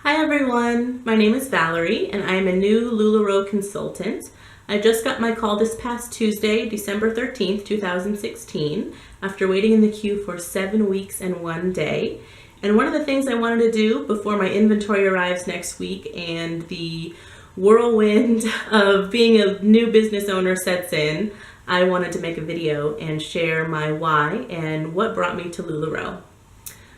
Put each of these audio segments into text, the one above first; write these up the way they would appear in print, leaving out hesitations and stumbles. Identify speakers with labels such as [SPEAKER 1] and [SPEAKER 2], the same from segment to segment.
[SPEAKER 1] Hi everyone, my name is Valerie and I am a new LuLaRoe consultant. I just got my call this past Tuesday, December 13th, 2016, after waiting in the queue for 7 weeks and 1 day. And one of the things I wanted to do before my inventory arrives next week and the whirlwind of being a new business owner sets in, I wanted to make a video and share my why and what brought me to LuLaRoe.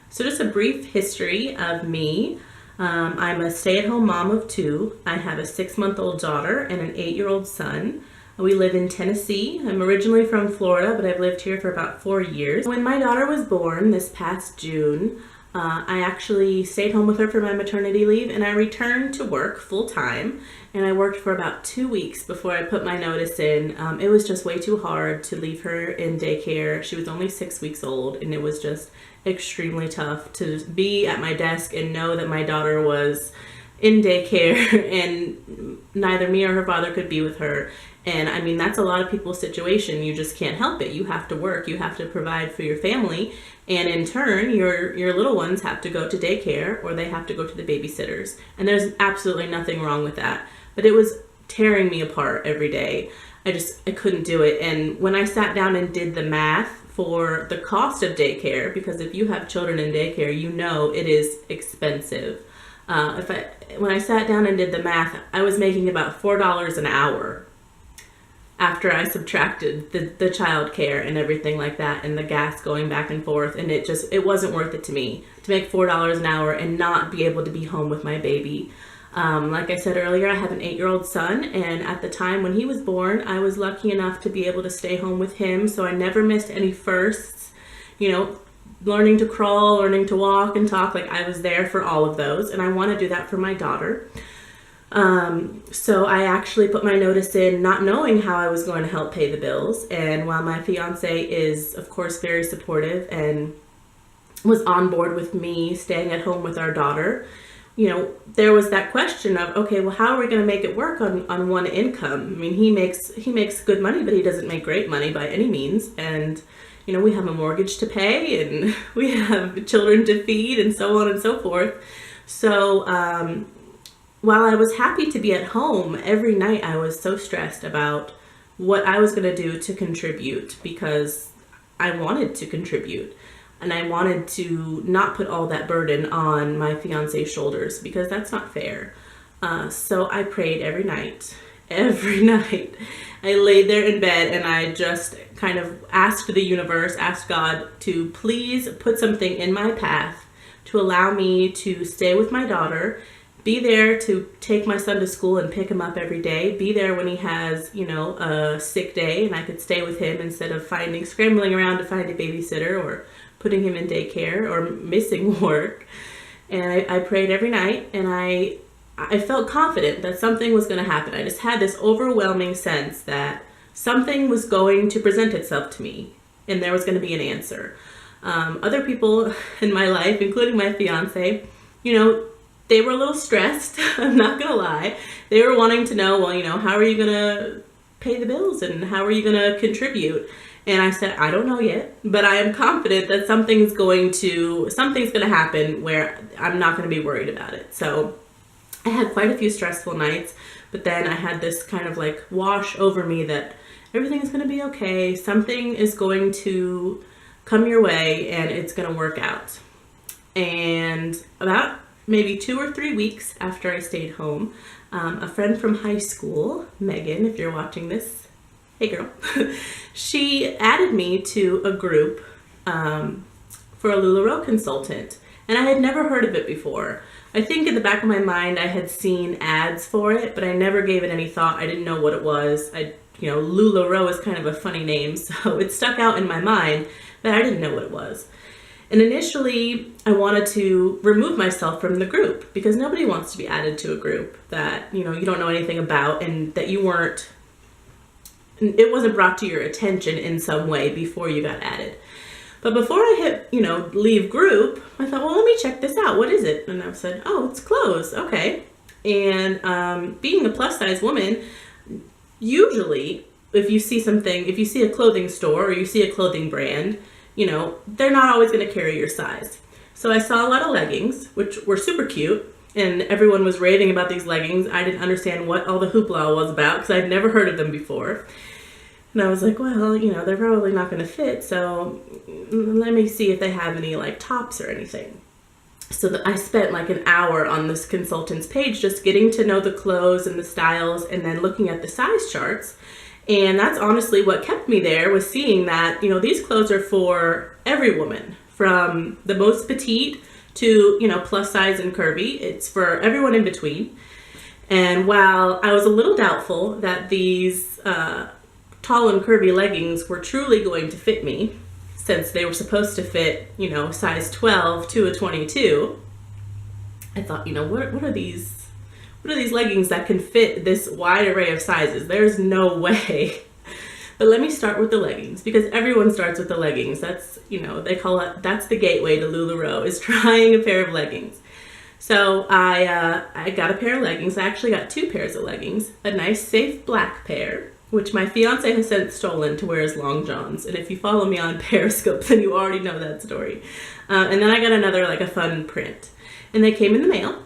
[SPEAKER 1] So just a brief history of me. I'm a stay-at-home mom of 2. I have a 6-month-old daughter and an 8-year-old son. We live in Tennessee. I'm originally from Florida, but I've lived here for about 4 years. When my daughter was born this past June, I actually stayed home with her for my maternity leave and I returned to work full-time, and I worked for about 2 weeks before I put my notice in. It was just way too hard to leave her in daycare. She was only 6 weeks old and it was just extremely tough to be at my desk and know that my daughter was in daycare and neither me or her father could be with her. And I mean, that's a lot of people's situation. You just can't help it. You have to work, you have to provide for your family, and in turn your little ones have to go to daycare or they have to go to the babysitters. And there's absolutely nothing wrong with that, but it was tearing me apart every day. I couldn't do it. And when I sat down and did the math for the cost of daycare, because if you have children in daycare, you know it is expensive. When I sat down and did the math, I was making about $4 an hour after I subtracted the child care and everything like that and the gas going back and forth, and it wasn't worth it to me to make $4 an hour and not be able to be home with my baby. Like I said earlier, I have an 8-year-old son, and at the time when he was born, I was lucky enough to be able to stay home with him, so I never missed any firsts. You know, learning to crawl, learning to walk and talk, like I was there for all of those, and I want to do that for my daughter. So I actually put my notice in not knowing how I was going to help pay the bills, and while my fiance is, of course, very supportive and was on board with me staying at home with our daughter, you know, there was that question of, okay, well, how are we going to make it work on one income? I mean, he makes good money, but he doesn't make great money by any means. And, you know, we have a mortgage to pay and we have children to feed and so on and so forth. So, while I was happy to be at home, every night I was so stressed about what I was going to do to contribute, because I wanted to contribute. And I wanted to not put all that burden on my fiance's shoulders, because that's not fair. So I prayed every night. Every night. I laid there in bed and I just kind of asked the universe, asked God to please put something in my path to allow me to stay with my daughter, be there to take my son to school and pick him up every day, be there when he has, you know, a sick day and I could stay with him instead of scrambling around to find a babysitter or putting him in daycare or missing work. And I prayed every night, and I felt confident that something was going to happen. I just had this overwhelming sense that something was going to present itself to me and there was going to be an answer. Other people in my life, including my fiance, you know, they were a little stressed. I'm not going to lie. They were wanting to know, well, you know, how are you going to pay the bills and how are you going to contribute? And I said, I don't know yet, but I am confident that something's going to happen where I'm not going to be worried about it. So I had quite a few stressful nights, but then I had this kind of like wash over me that everything is going to be okay. Something is going to come your way and it's going to work out. And about maybe 2 or 3 weeks after I stayed home, a friend from high school, Megan, if you're watching this, hey girl, she added me to a group for a LuLaRoe consultant, and I had never heard of it before. I think in the back of my mind I had seen ads for it, but I never gave it any thought. I didn't know what it was. LuLaRoe is kind of a funny name, so it stuck out in my mind, but I didn't know what it was. And initially I wanted to remove myself from the group because nobody wants to be added to a group that, you know, you don't know anything about and that it wasn't brought to your attention in some way before you got added. But before I hit, you know, leave group, I thought, well, let me check this out. What is it? And I said, oh, it's clothes. Okay. And being a plus size woman, usually if you see a clothing store or you see a clothing brand, you know, they're not always going to carry your size. So I saw a lot of leggings, which were super cute. and everyone was raving about these leggings. I didn't understand what all the hoopla was about because I'd never heard of them before. And I was like, well, they're probably not going to fit, so let me see if they have any like tops or anything. So I spent like an hour on this consultant's page just getting to know the clothes and the styles and then looking at the size charts. And that's honestly what kept me there, was seeing that, these clothes are for every woman, from the most petite to, plus size and curvy. It's for everyone in between. And while I was a little doubtful that these tall and curvy leggings were truly going to fit me, since they were supposed to fit, size 12 to a 22, I thought, what are these leggings that can fit this wide array of sizes? There's no way. But let me start with the leggings, because everyone starts with the leggings. That's, they call it, that's the gateway to LuLaRoe, is trying a pair of leggings. So I got a pair of leggings. I actually got 2 pairs of leggings, a nice safe black pair, which my fiance has since stolen to wear as long johns. And if you follow me on Periscope, then you already know that story. And then I got another, like a fun print. And they came in the mail.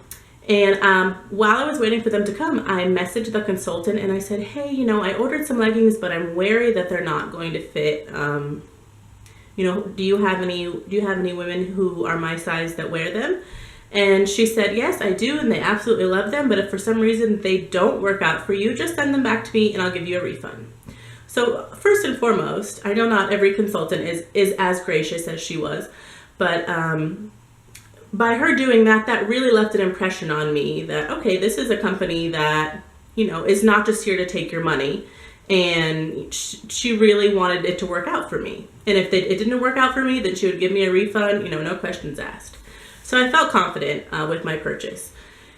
[SPEAKER 1] And while I was waiting for them to come, I messaged the consultant and I said, hey, I ordered some leggings, but I'm wary that they're not going to fit. Do you have any women who are my size that wear them? And she said, yes, I do, and they absolutely love them, but if for some reason they don't work out for you, just send them back to me and I'll give you a refund. So first and foremost, I know not every consultant is as gracious as she was, but by her doing that, that really left an impression on me that, okay, this is a company that, is not just here to take your money, and she really wanted it to work out for me. And if it didn't work out for me, then she would give me a refund, no questions asked. So I felt confident with my purchase.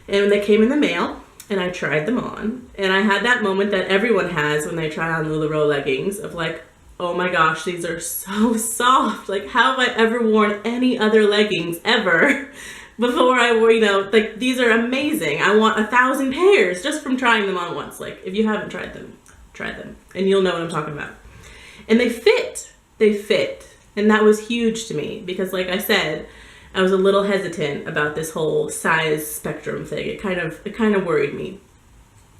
[SPEAKER 1] And when they came in the mail, and I tried them on, and I had that moment that everyone has when they try on LuLaRoe leggings of like, oh my gosh, these are so soft. Like, how have I ever worn any other leggings ever before I wore, like, these are amazing. I want 1,000 pairs just from trying them on once. Like, if you haven't tried them, try them, and you'll know what I'm talking about. And they fit. And that was huge to me because, like I said, I was a little hesitant about this whole size spectrum thing. It kind of worried me.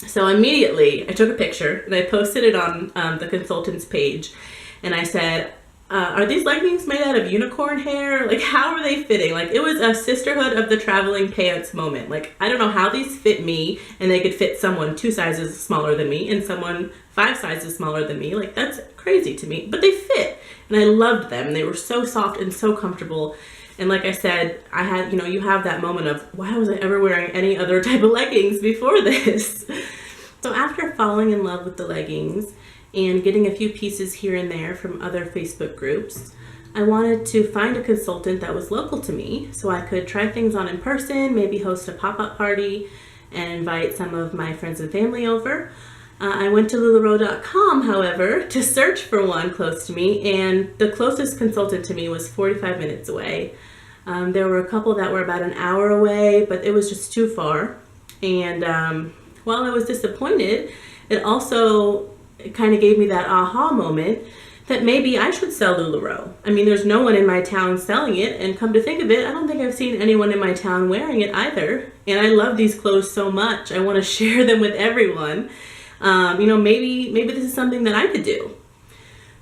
[SPEAKER 1] So immediately I took a picture and I posted it on the consultant's page, and I said, are these leggings made out of unicorn hair? Like, how are they fitting? Like, it was a sisterhood of the traveling pants moment. Like, I don't know how these fit me, and they could fit someone 2 sizes smaller than me and someone 5 sizes smaller than me. Like, that's crazy to me, but they fit, and I loved them. They were so soft and so comfortable. And like I said, I had, you have that moment of, why was I ever wearing any other type of leggings before this? So after falling in love with the leggings and getting a few pieces here and there from other Facebook groups, I wanted to find a consultant that was local to me so I could try things on in person, maybe host a pop-up party and invite some of my friends and family over. I went to LuLaRoe.com, however, to search for one close to me, and the closest consultant to me was 45 minutes away. There were a couple that were about an hour away, but it was just too far. And while I was disappointed, it also kind of gave me that aha moment that maybe I should sell LuLaRoe. I mean, there's no one in my town selling it, and come to think of it, I don't think I've seen anyone in my town wearing it either. And I love these clothes so much. I want to share them with everyone. Maybe this is something that I could do.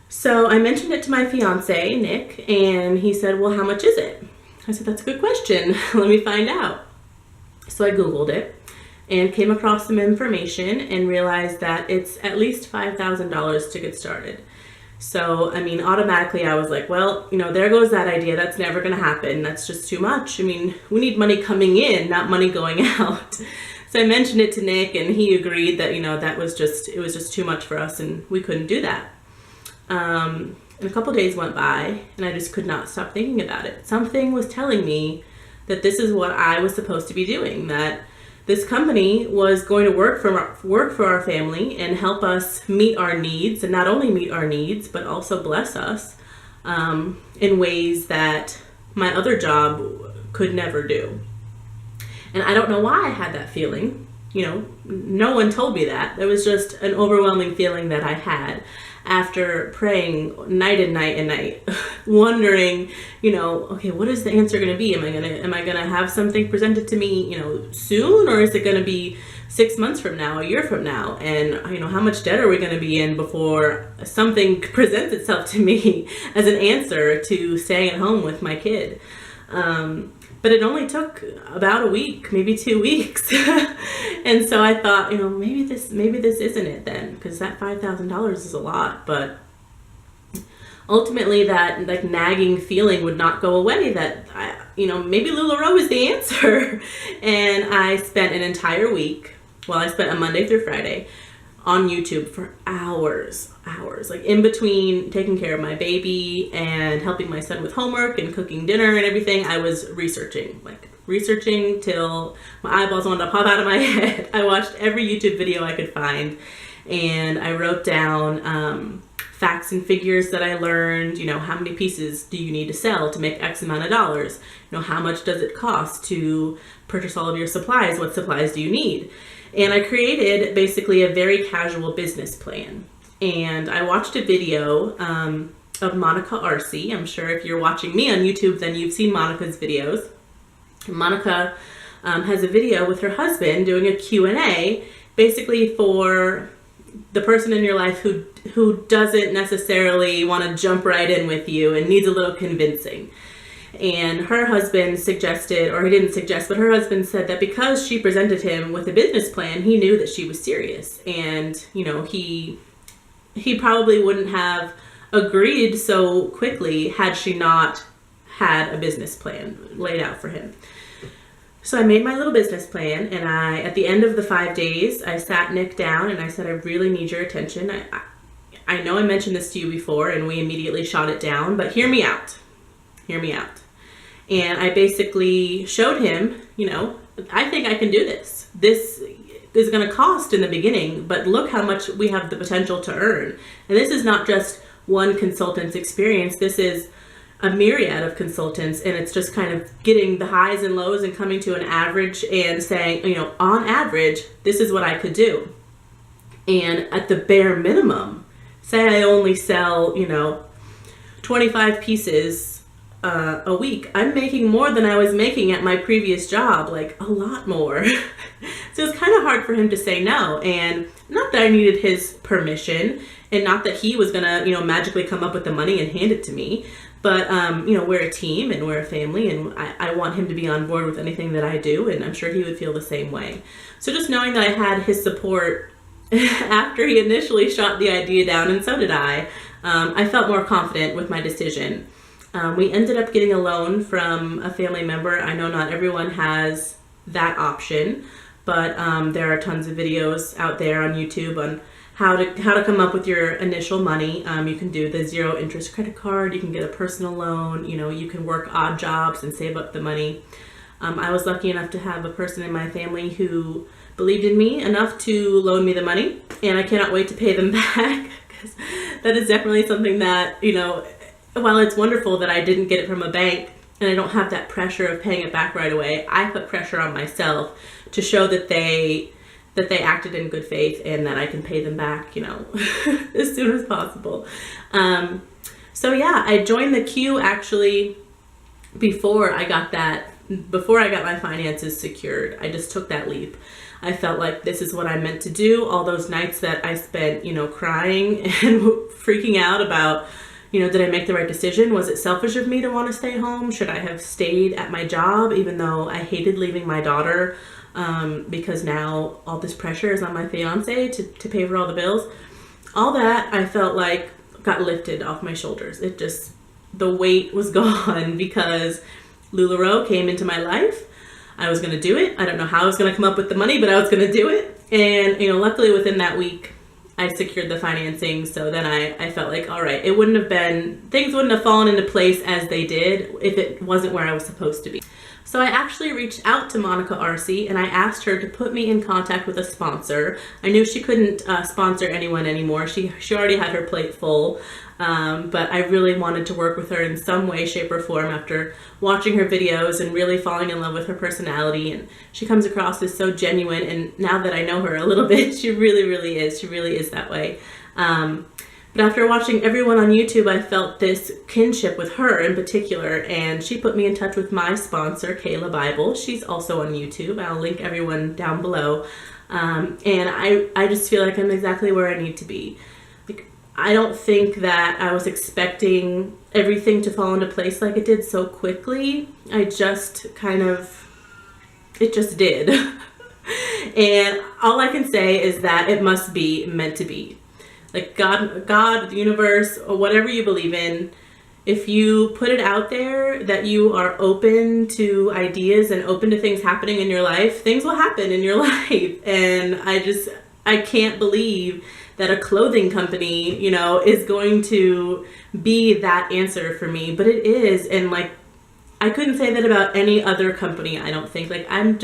[SPEAKER 1] So I mentioned it to my fiance, Nick, and he said, well, how much is it? I said, that's a good question. Let me find out. So I Googled it and came across some information and realized that it's at least $5,000 to get started. So, I mean, automatically I was like, well, there goes that idea. That's never going to happen. That's just too much. I mean, we need money coming in, not money going out. So I mentioned it to Nick, and he agreed that, it was just too much for us and we couldn't do that. And a couple days went by and I just could not stop thinking about it. Something was telling me that this is what I was supposed to be doing, that this company was going to work for our family and help us meet our needs, and not only meet our needs, but also bless us in ways that my other job could never do. And I don't know why I had that feeling, no one told me that. There was just an overwhelming feeling that I had after praying night and night and night, wondering, okay, what is the answer going to be? Am I gonna have something presented to me, soon, or is it going to be 6 months from now, a year from now? And, how much debt are we going to be in before something presents itself to me as an answer to staying at home with my kid? But it only took about a week, maybe 2 weeks. And so I thought, maybe this isn't it then, because that $5,000 is a lot. But ultimately that like nagging feeling would not go away, that maybe LuLaRoe is the answer. And I spent an entire week, I spent a Monday through Friday on YouTube for hours, like in between taking care of my baby and helping my son with homework and cooking dinner and everything. I was researching till my eyeballs wanted to pop out of my head. I watched every YouTube video I could find, and I wrote down facts and figures that I learned. How many pieces do you need to sell to make X amount of dollars? How much does it cost to purchase all of your supplies? What supplies do you need? And I created basically a very casual business plan. And I watched a video of Monica Arce. I'm sure if you're watching me on YouTube, then you've seen Monica's videos. Monica has a video with her husband doing a Q&A, basically for the person in your life who doesn't necessarily want to jump right in with you and needs a little convincing. And her husband suggested, or he didn't suggest, but her husband said that because she presented him with a business plan, he knew that she was serious. And, he probably wouldn't have agreed so quickly had she not had a business plan laid out for him. So I made my little business plan, and at the end of the 5 days, I sat Nick down and I said, I really need your attention. I know I mentioned this to you before and we immediately shot it down, but hear me out. And I basically showed him, I think I can do this. This is going to cost in the beginning, but look how much we have the potential to earn. And this is not just one consultant's experience. This is a myriad of consultants, and it's just kind of getting the highs and lows and coming to an average and saying, on average, this is what I could do. And at the bare minimum, say I only sell, 25 pieces a week, I'm making more than I was making at my previous job, like a lot more. So it's kind of hard for him to say no. And not that I needed his permission, and not that he was gonna, magically come up with the money and hand it to me. But, we're a team and we're a family, and I want him to be on board with anything that I do, and I'm sure he would feel the same way. So just knowing that I had his support after he initially shot the idea down, and so did I felt more confident with my decision. We ended up getting a loan from a family member. I know not everyone has that option, but there are tons of videos out there on YouTube on how to come up with your initial money. You can do the 0 interest credit card. You can get a personal loan. You can work odd jobs and save up the money. I was lucky enough to have a person in my family who believed in me enough to loan me the money, and I cannot wait to pay them back, because that is definitely something that, while it's wonderful that I didn't get it from a bank and I don't have that pressure of paying it back right away, I put pressure on myself to show that they acted in good faith and that I can pay them back, as soon as possible. So yeah, I joined the queue actually before I got my finances secured. I just took that leap. I felt like this is what I meant to do. All those nights that I spent, crying and freaking out about, did I make the right decision? Was it selfish of me to want to stay home? Should I have stayed at my job, even though I hated leaving my daughter, because now all this pressure is on my fiance to pay for all the bills? All that I felt like got lifted off my shoulders. The weight was gone because LuLaRoe came into my life. I was going to do it. I don't know how I was going to come up with the money, but I was going to do it. And, luckily within that week, I secured the financing. So then I felt like, all right, things wouldn't have fallen into place as they did if it wasn't where I was supposed to be. So I actually reached out to Monica Arce and I asked her to put me in contact with a sponsor. I knew she couldn't sponsor anyone anymore. She already had her plate full, but I really wanted to work with her in some way, shape, or form after watching her videos and really falling in love with her personality. And she comes across as so genuine, and now that I know her a little bit, she really is. She really is that way. But after watching everyone on YouTube, I felt this kinship with her in particular, and she put me in touch with my sponsor, Kayla Bible. She's also on YouTube. I'll link everyone down below. And I just feel like I'm exactly where I need to be. Like, I don't think that I was expecting everything to fall into place like it did so quickly. It just did. And all I can say is that it must be meant to be. Like God, the universe, or whatever you believe in, if you put it out there that you are open to ideas and open to things happening in your life, things will happen in your life. And I can't believe that a clothing company, you know, is going to be that answer for me. But it is. And like, I couldn't say that about any other company, I don't think. Like, and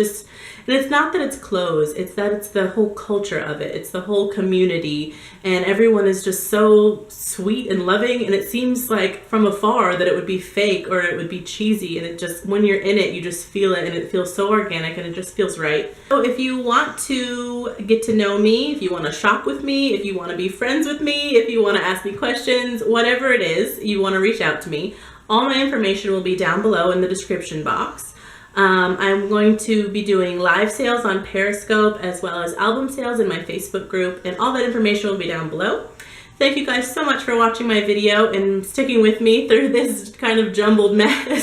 [SPEAKER 1] it's not that it's clothes, it's that it's the whole culture of it. It's the whole community, and everyone is just so sweet and loving, and it seems like from afar that it would be fake or it would be cheesy, and it just, when you're in it, you just feel it, and it feels so organic, and it just feels right. So if you want to get to know me, if you want to shop with me, if you want to be friends with me, if you want to ask me questions, whatever it is you want to reach out to me, all my information will be down below in the description box. I'm going to be doing live sales on Periscope as well as album sales in my Facebook group, and all that information will be down below. Thank you guys so much for watching my video and sticking with me through this kind of jumbled mess.